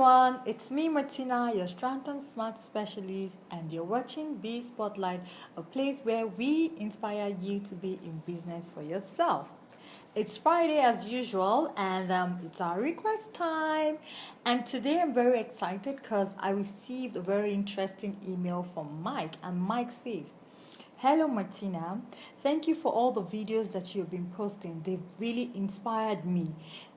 everyone, it's me Martina, your Stranton Smart Specialist, and you're watching Be Spotlight, a place where we inspire you to be in business for yourself. It's Friday as usual, and it's our request time. And today I'm very excited because I received a very interesting email from Mike, and Mike says, "Hello Martina, thank you for all the videos that you've been posting. They've really inspired me.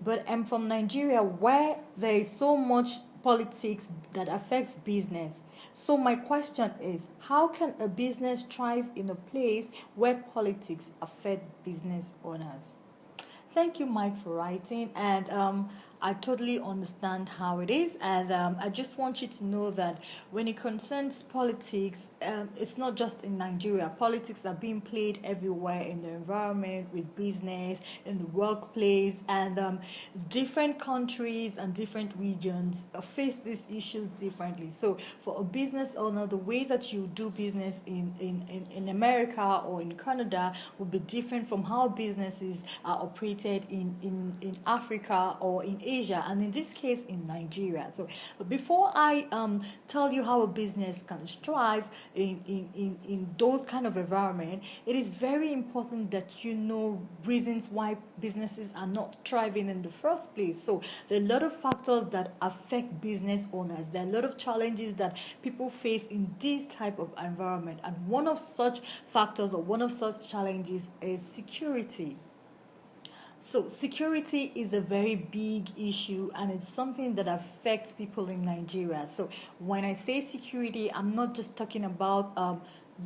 But I'm from Nigeria where there is so much politics that affects business. So my question is, how can a business thrive in a place where politics affect business owners?" Thank you, Mike, for writing. And I totally understand how it is. And I just want you to know that when it concerns politics, it's not just in Nigeria. Politics are being played everywhere in the environment, with business, in the workplace. And different countries and different regions face these issues differently. So for a business owner, the way that you do business in America or in Canada will be different from how businesses are operated in Africa or in Asia, and in this case in Nigeria. So before I tell you how a business can strive in those kind of environment, it is very important that you know reasons why businesses are not thriving in the first place. So there are a lot of factors that affect business owners. There are a lot of challenges that people face in this type of environment, and one of such factors or one of such challenges is security. So security is a very big issue, and it's something that affects people in Nigeria. So when I say security, I'm not just talking about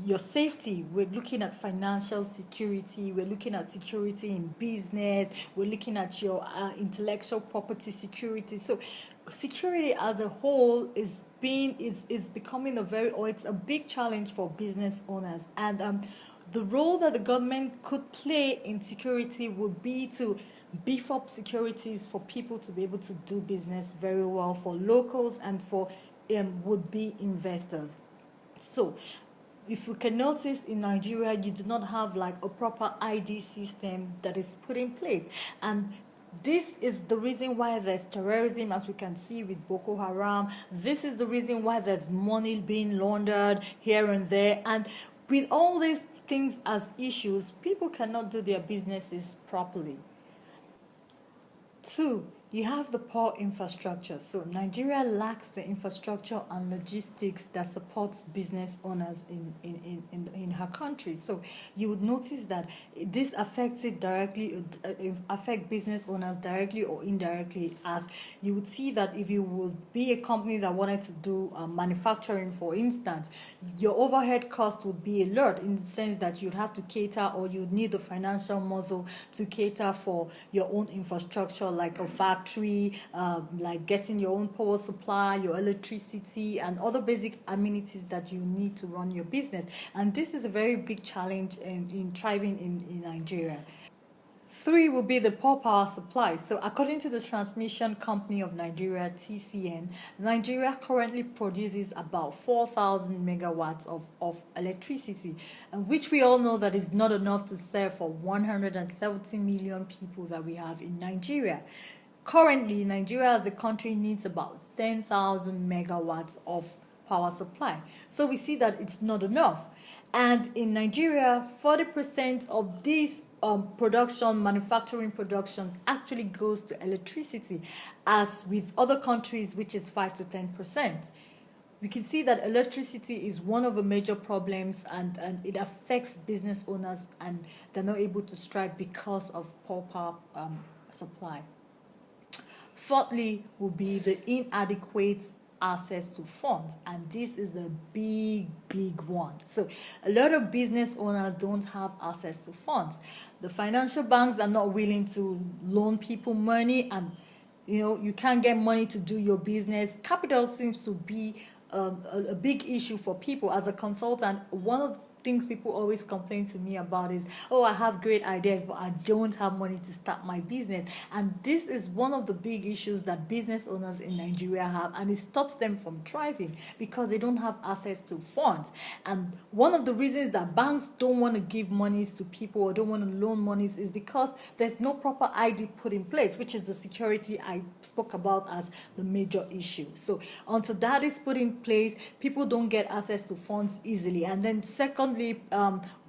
your safety. We're looking at financial security, we're looking at security in business, we're looking at your intellectual property security. So security as a whole is becoming it's a big challenge for business owners. And the role that the government could play in security would be to beef up securities for people to be able to do business very well, for locals and for would-be investors. So if you can notice, in Nigeria you do not have like a proper ID system that is put in place, and this is the reason why there's terrorism, as we can see with Boko Haram. This is the reason why there's money being laundered here and there. And with all these things as issues, people cannot do their businesses properly. Two, you have the poor infrastructure. So Nigeria lacks the infrastructure and logistics that supports business owners in her country. So you would notice that this affects it directly, affect business owners directly or indirectly, as you would see that if you would be a company that wanted to do manufacturing, for instance, your overhead cost would be a lot, in the sense that you'd have to cater, or you'd need the financial muscle to cater for your own infrastructure, like a factory, like getting your own power supply, your electricity, and other basic amenities that you need to run your business. And this is a very big challenge in thriving in Nigeria. Three will be the poor power supply. So according to the Transmission Company of Nigeria, TCN, Nigeria currently produces about 4,000 megawatts of electricity, and which we all know that is not enough to serve for 170 million people that we have in Nigeria. Currently, Nigeria as a country needs about 10,000 megawatts of power supply. So we see that it's not enough. And in Nigeria, 40% of these manufacturing productions actually goes to electricity, as with other countries, which is 5 to 10%. We can see that electricity is one of the major problems, and it affects business owners, and they're not able to strive because of poor power supply. Fourthly will be the inadequate access to funds, and this is a big one. So a lot of business owners don't have access to funds. The financial banks are not willing to loan people money, and you can't get money to do your business. Capital seems to be a big issue for people. As a consultant, one of things people always complain to me about is, oh, I have great ideas, but I don't have money to start my business. And this is one of the big issues that business owners in Nigeria have, and it stops them from thriving because they don't have access to funds. And one of the reasons that banks don't want to give monies to people or don't want to loan monies is because there's no proper ID put in place, which is the security I spoke about as the major issue. So until that is put in place, people don't get access to funds easily. And then secondly,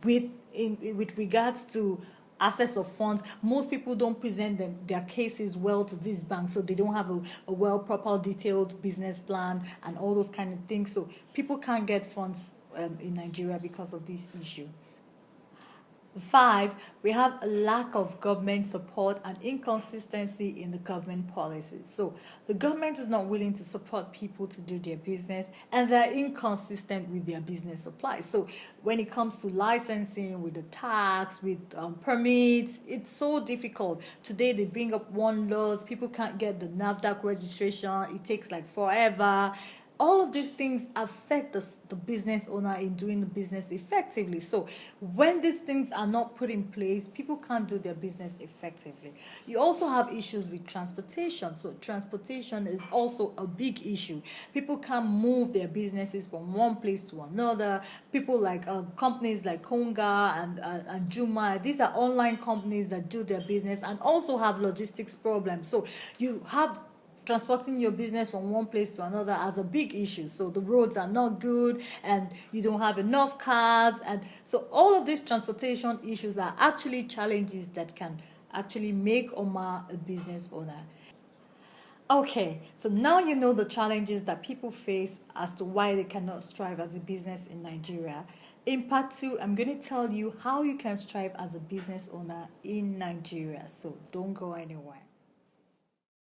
with regards to access of funds, most people don't present their cases well to these banks, so they don't have a well proper detailed business plan and all those kind of things. So people can't get funds in Nigeria because of this issue. 5, we have a lack of government support and inconsistency in the government policies. So the government is not willing to support people to do their business, and they're inconsistent with their business supplies. So when it comes to licensing, with the tax, with permits, it's so difficult. Today they bring up one laws, people can't get the NAFDAC registration, it takes like forever. All of these things affect the business owner in doing the business effectively. So when these things are not put in place, people can't do their business effectively. You also have issues with transportation. So transportation is also a big issue. People can't move their businesses from one place to another. People like companies like Konga and Juma, these are online companies that do their business and also have logistics problems. So you have transporting your business from one place to another as a big issue. So the roads are not good and you don't have enough cars. And so all of these transportation issues are actually challenges that can actually make or mar a business owner. Okay, so now you know the challenges that people face as to why they cannot strive as a business in Nigeria. In part 2, I'm going to tell you how you can strive as a business owner in Nigeria. So don't go anywhere.